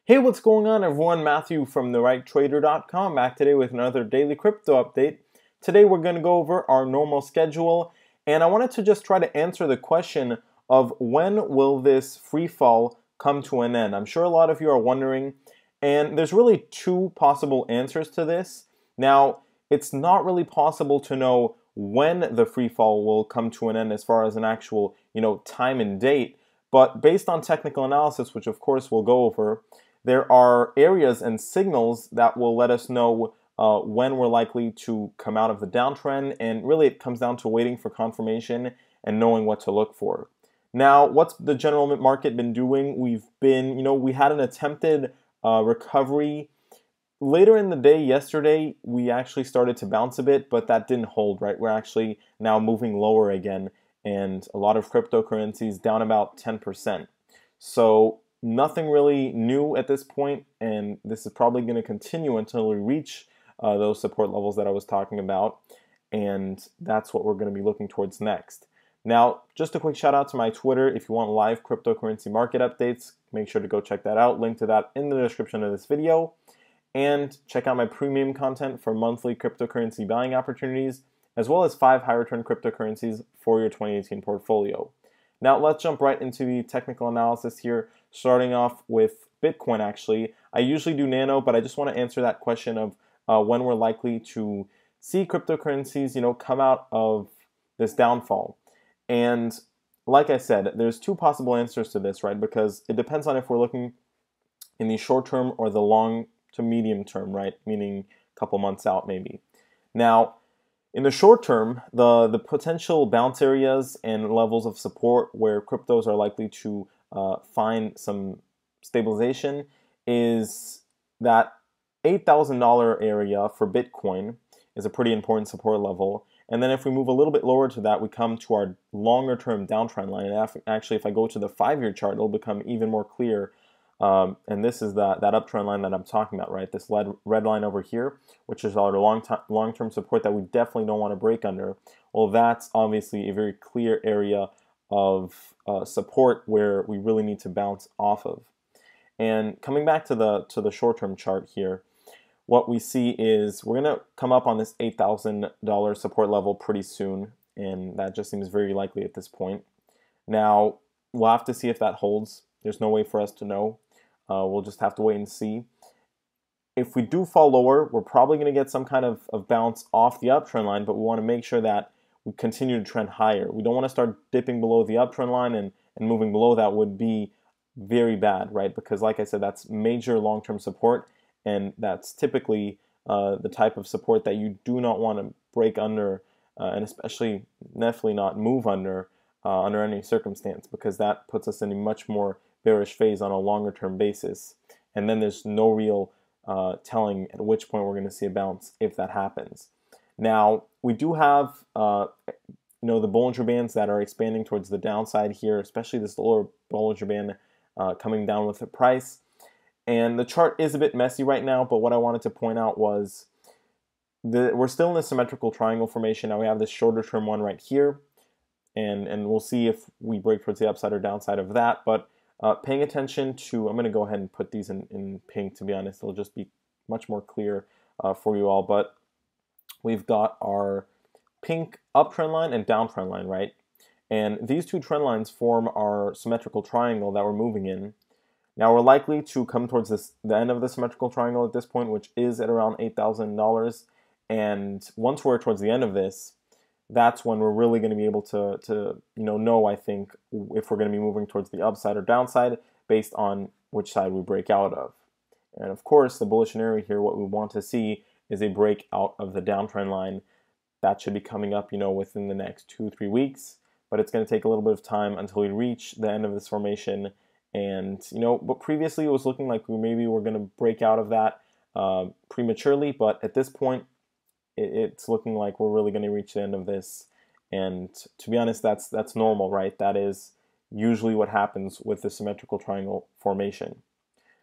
Hey, what's going on everyone? Matthew from TheRightTrader.com back today with another daily crypto update. Today we're going to go over our normal schedule, and I wanted to just try to answer the question of when will this free fall come to an end. I'm sure a lot of you are wondering, and there's really two possible answers to this. Now, it's not really possible to know when the free fall will come to an end as far as an actual, time and date, but based on technical analysis, which of course we'll go over, there are areas and signals that will let us know when we're likely to come out of the downtrend, and really it comes down to waiting for confirmation and knowing what to look for. Now, what's the general market been doing? We had an attempted recovery. Later in the day yesterday, we actually started to bounce a bit, but that didn't hold, right? We're actually now moving lower again, and a lot of cryptocurrencies down about 10%. So nothing really new at this point, and this is probably going to continue until we reach those support levels that I was talking about, and that's what we're going to be looking towards next. Now, just a quick shout out to my Twitter. If you want live cryptocurrency market updates, make sure to go check that out. Link to that in the description of this video. And check out my premium content for monthly cryptocurrency buying opportunities, as well as 5 high return cryptocurrencies for your 2018 portfolio. Now let's jump right into the technical analysis here, starting off with Bitcoin actually. I usually do Nano, but I just want to answer that question of when we're likely to see cryptocurrencies, come out of this downfall. And like I said, there's two possible answers to this, right? Because it depends on if we're looking in the short term or the long to medium term, right? Meaning a couple months out maybe. Now, in the short term, the potential bounce areas and levels of support where cryptos are likely to find some stabilization is that $8,000 area for Bitcoin is a pretty important support level. And then if we move a little bit lower to that, we come to our longer term downtrend line. And actually, if I go to the 5-year chart, it'll become even more clear. And this is that uptrend line that I'm talking about, right? This red line over here, which is our long-term support that we definitely don't want to break under. Well, that's obviously a very clear area of support where we really need to bounce off of. And coming back to the short-term chart here, what we see is we're going to come up on this $8,000 support level pretty soon, and that just seems very likely at this point. Now, we'll have to see if that holds. There's no way for us to know. We'll just have to wait and see. If we do fall lower, we're probably going to get some kind of bounce off the uptrend line, but we want to make sure that we continue to trend higher. We don't want to start dipping below the uptrend line, and moving below that would be very bad, right? Because like I said, that's major long-term support, and that's typically the type of support that you do not want to break under, and especially definitely not move under any circumstance, because that puts us in a much more bearish phase on a longer term basis, and then there's no real telling at which point we're going to see a bounce if that happens. Now, we do have the Bollinger Bands that are expanding towards the downside here, especially this lower Bollinger Band coming down with the price. And the chart is a bit messy right now, but what I wanted to point out was we're still in the symmetrical triangle formation. Now we have this shorter term one right here, and we'll see if we break towards the upside or downside of that. But paying attention to, I'm going to go ahead and put these in pink, to be honest. It'll just be much more clear for you all. But we've got our pink uptrend line and downtrend line, right? And these two trend lines form our symmetrical triangle that we're moving in. Now we're likely to come towards the end of the symmetrical triangle at this point, which is at around $8,000. And once we're towards the end of this, that's when we're really going to be able to know, I think, if we're going to be moving towards the upside or downside based on which side we break out of. And of course, the bullish area here, what we want to see is a break out of the downtrend line. That should be coming up, within the next 2-3 weeks, but it's going to take a little bit of time until we reach the end of this formation. And, but previously it was looking like maybe we're going to break out of that prematurely, but at this point, it's looking like we're really going to reach the end of this. And to be honest, that's normal, right? That is usually what happens with the symmetrical triangle formation.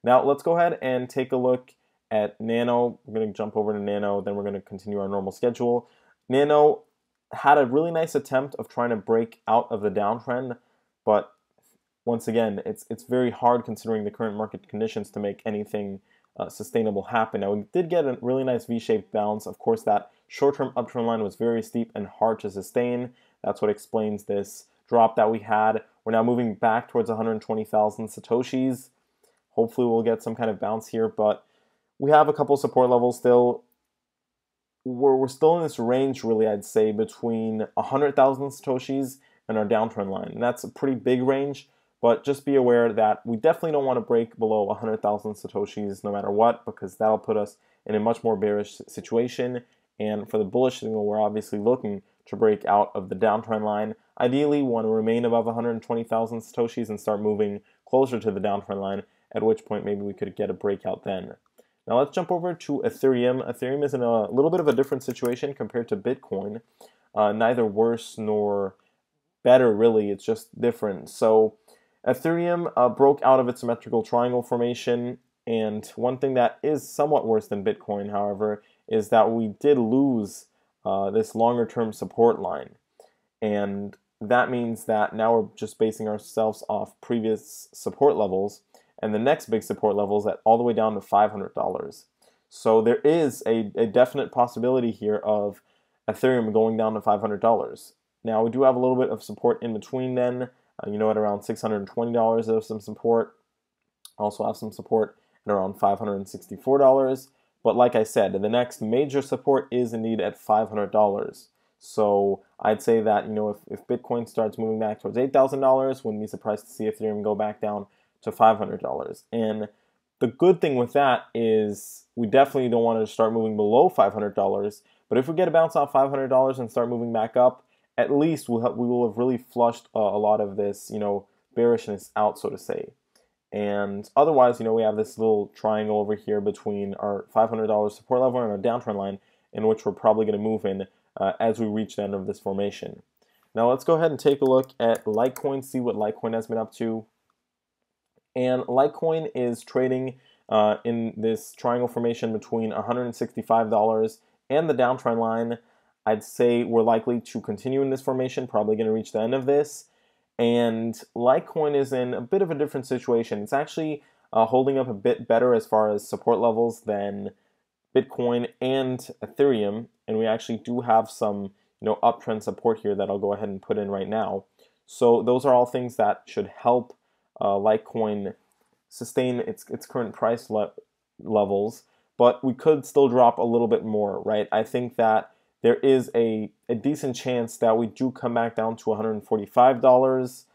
Now let's go ahead and take a look at Nano. We're going to jump over to Nano, then we're going to continue our normal schedule. Nano had a really nice attempt of trying to break out of the downtrend, but once again, it's very hard considering the current market conditions to make anything sustainable happen. Now, we did get a really nice V-shaped bounce. Of course, that short-term uptrend line was very steep and hard to sustain. That's what explains this drop that we had. We're now moving back towards 120,000 Satoshis. Hopefully, we'll get some kind of bounce here, but we have a couple support levels still. We're still in this range, really, I'd say, between 100,000 Satoshis and our downtrend line. And that's a pretty big range, but just be aware that we definitely don't want to break below 100,000 Satoshis no matter what, because that'll put us in a much more bearish situation. And for the bullish signal, we're obviously looking to break out of the downtrend line. Ideally, we want to remain above 120,000 Satoshis and start moving closer to the downtrend line, at which point maybe we could get a breakout then. Now let's jump over to Ethereum. Ethereum is in a little bit of a different situation compared to Bitcoin. Neither worse nor better, really. It's just different. So Ethereum broke out of its symmetrical triangle formation, and one thing that is somewhat worse than Bitcoin, however, is that we did lose this longer-term support line. And that means that now we're just basing ourselves off previous support levels, and the next big support level is at all the way down to $500. So there is a definite possibility here of Ethereum going down to $500. Now we do have a little bit of support in between then, at around $620 there's some support. Also have some support at around $564. But like I said, the next major support is indeed at $500. So I'd say that, if Bitcoin starts moving back towards $8,000, wouldn't be surprised to see Ethereum go back down to $500. And the good thing with that is we definitely don't want to start moving below $500. But if we get a bounce off $500 and start moving back up, at least we will have really flushed a lot of this, bearishness out, so to say. And otherwise, we have this little triangle over here between our $500 support level and our downtrend line, in which we're probably going to move in as we reach the end of this formation. Now let's go ahead and take a look at Litecoin, see what Litecoin has been up to. And Litecoin is trading in this triangle formation between $165 and the downtrend line. I'd say we're likely to continue in this formation, probably going to reach the end of this. And Litecoin is in a bit of a different situation. It's actually holding up a bit better as far as support levels than Bitcoin and Ethereum. And we actually do have some uptrend support here that I'll go ahead and put in right now. So those are all things that should help Litecoin sustain its current price levels, but we could still drop a little bit more, right? I think that there is a decent chance that we do come back down to $145.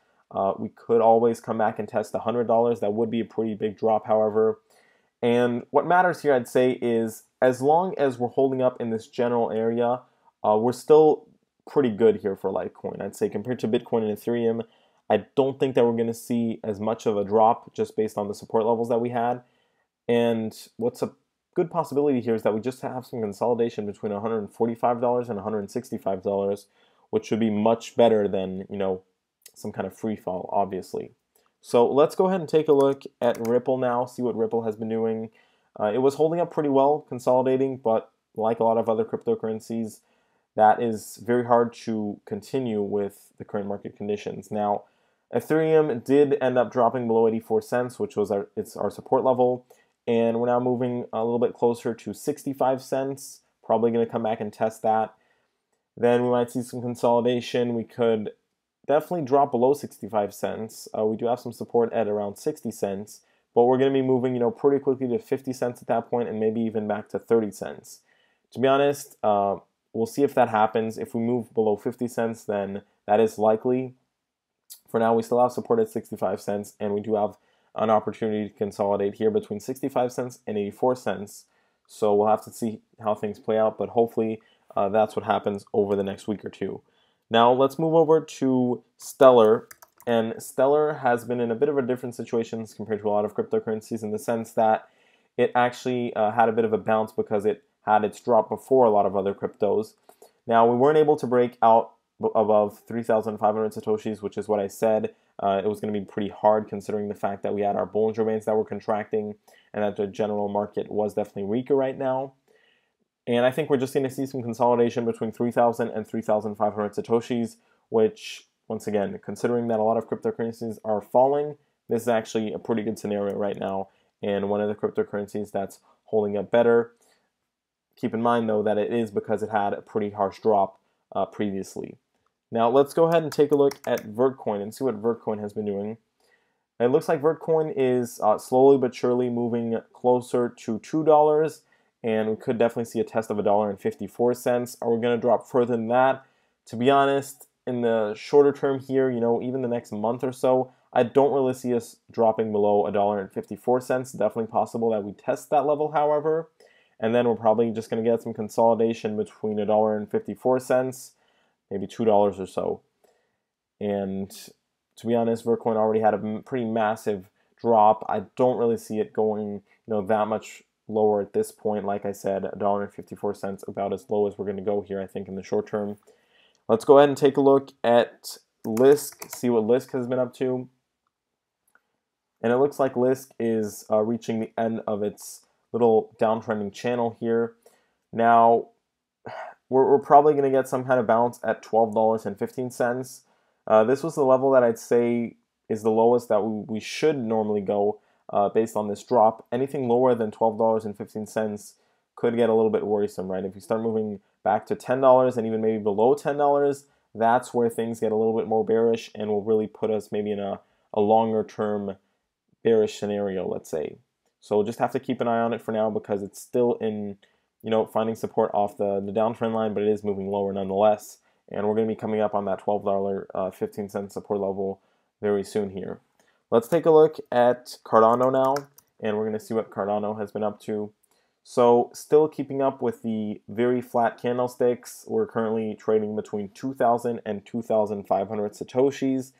We could always come back and test $100. That would be a pretty big drop, however. And what matters here, I'd say, is as long as we're holding up in this general area, we're still pretty good here for Litecoin. I'd say compared to Bitcoin and Ethereum, I don't think that we're going to see as much of a drop just based on the support levels that we had. And what's a good possibility here is that we just have some consolidation between $145 and $165, which should be much better than, some kind of free fall, obviously. So let's go ahead and take a look at Ripple now, see what Ripple has been doing. It was holding up pretty well, consolidating, but like a lot of other cryptocurrencies, that is very hard to continue with the current market conditions. Now, Ethereum did end up dropping below 84 cents, which was our support level, and we're now moving a little bit closer to 65 cents. Probably going to come back and test that. Then we might see some consolidation. We could definitely drop below 65 cents. We do have some support at around 60 cents, but we're going to be moving, pretty quickly to 50 cents at that point, and maybe even back to 30 cents. To be honest, we'll see if that happens. If we move below 50 cents, then that is likely. For now, we still have support at 65 cents, and we do have an opportunity to consolidate here between 65 cents and 84 cents. So we'll have to see how things play out, but hopefully that's what happens over the next week or two. Now let's move over to Stellar. And Stellar has been in a bit of a different situation compared to a lot of cryptocurrencies in the sense that it actually had a bit of a bounce because it had its drop before a lot of other cryptos. Now, we weren't able to break out above 3,500 Satoshis, which is what I said. It was going to be pretty hard considering the fact that we had our Bollinger Bands that were contracting and that the general market was definitely weaker right now. And I think we're just going to see some consolidation between 3,000 and 3,500 Satoshis, which once again, considering that a lot of cryptocurrencies are falling, this is actually a pretty good scenario right now, and one of the cryptocurrencies that's holding up better. Keep in mind, though, that it is because it had a pretty harsh drop previously. Now, let's go ahead and take a look at Vertcoin and see what Vertcoin has been doing. It looks like Vertcoin is slowly but surely moving closer to $2, and we could definitely see a test of $1.54. Are we going to drop further than that? To be honest, in the shorter term here, even the next month or so, I don't really see us dropping below $1.54. Definitely possible that we test that level, however, and then we're probably just going to get some consolidation between $1.54, maybe $2 or so. And to be honest, Vertcoin already had a pretty massive drop. I don't really see it going, that much lower at this point. Like I said, $1.54, about as low as we're going to go here, I think, in the short term. Let's go ahead and take a look at Lisk, see what Lisk has been up to. And it looks like Lisk is reaching the end of its little downtrending channel here. Now, we're probably going to get some kind of bounce at $12.15. This was the level that I'd say is the lowest that we should normally go based on this drop. Anything lower than $12.15 could get a little bit worrisome, right? If you start moving back to $10 and even maybe below $10, that's where things get a little bit more bearish and will really put us maybe in a longer term bearish scenario, let's say. So we'll just have to keep an eye on it for now because it's still in, finding support off the downtrend line, but it is moving lower nonetheless. And we're going to be coming up on that $12.15 support level very soon here. Let's take a look at Cardano now, and we're going to see what Cardano has been up to. So still keeping up with the very flat candlesticks. We're currently trading between 2,000 and 2,500 Satoshis.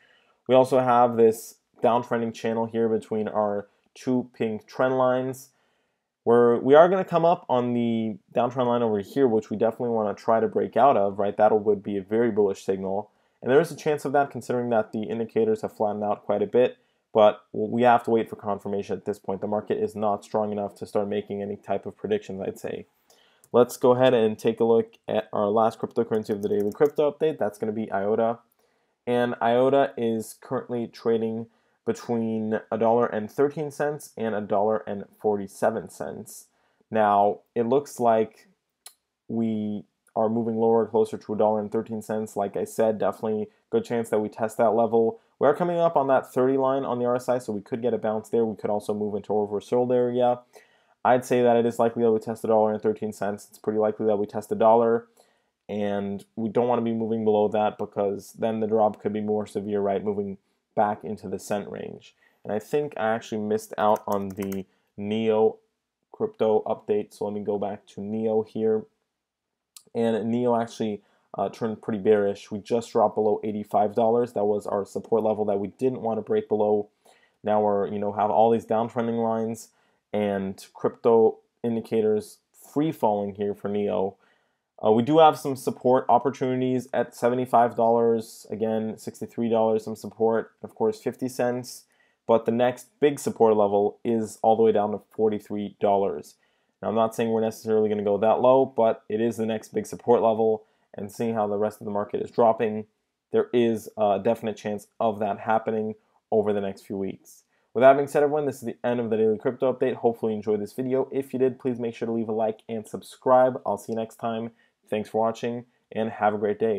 We also have this downtrending channel here between our two pink trend lines. We are going to come up on the downtrend line over here, which we definitely want to try to break out of, right? That would be a very bullish signal. And there is a chance of that considering that the indicators have flattened out quite a bit, but we have to wait for confirmation at this point. The market is not strong enough to start making any type of predictions, I'd say. Let's go ahead and take a look at our last cryptocurrency of the daily crypto update. That's going to be Iota. And Iota is currently trading between $1.13 and $1.47. Now, it looks like we are moving lower, closer to $1.13. Like I said, definitely good chance that we test that level. We are coming up on that 30 line on the RSI, so we could get a bounce there. We could also move into oversold area. I'd say that it is likely that we test $1.13. It's pretty likely that we test $1. And we don't want to be moving below that because then the drop could be more severe, right? Moving back into the cent range. And I think I actually missed out on the Neo crypto update. So let me go back to Neo here. And Neo actually turned pretty bearish. We just dropped below $85. That was our support level that we didn't want to break below. Now we're, have all these downtrending lines and crypto indicators free falling here for Neo. We do have some support opportunities at $75, again, $63, some support, of course, 50 cents. But the next big support level is all the way down to $43. Now, I'm not saying we're necessarily going to go that low, but it is the next big support level. And seeing how the rest of the market is dropping, there is a definite chance of that happening over the next few weeks. With that being said, everyone, this is the end of the daily crypto update. Hopefully you enjoyed this video. If you did, please make sure to leave a like and subscribe. I'll see you next time. Thanks for watching, and have a great day.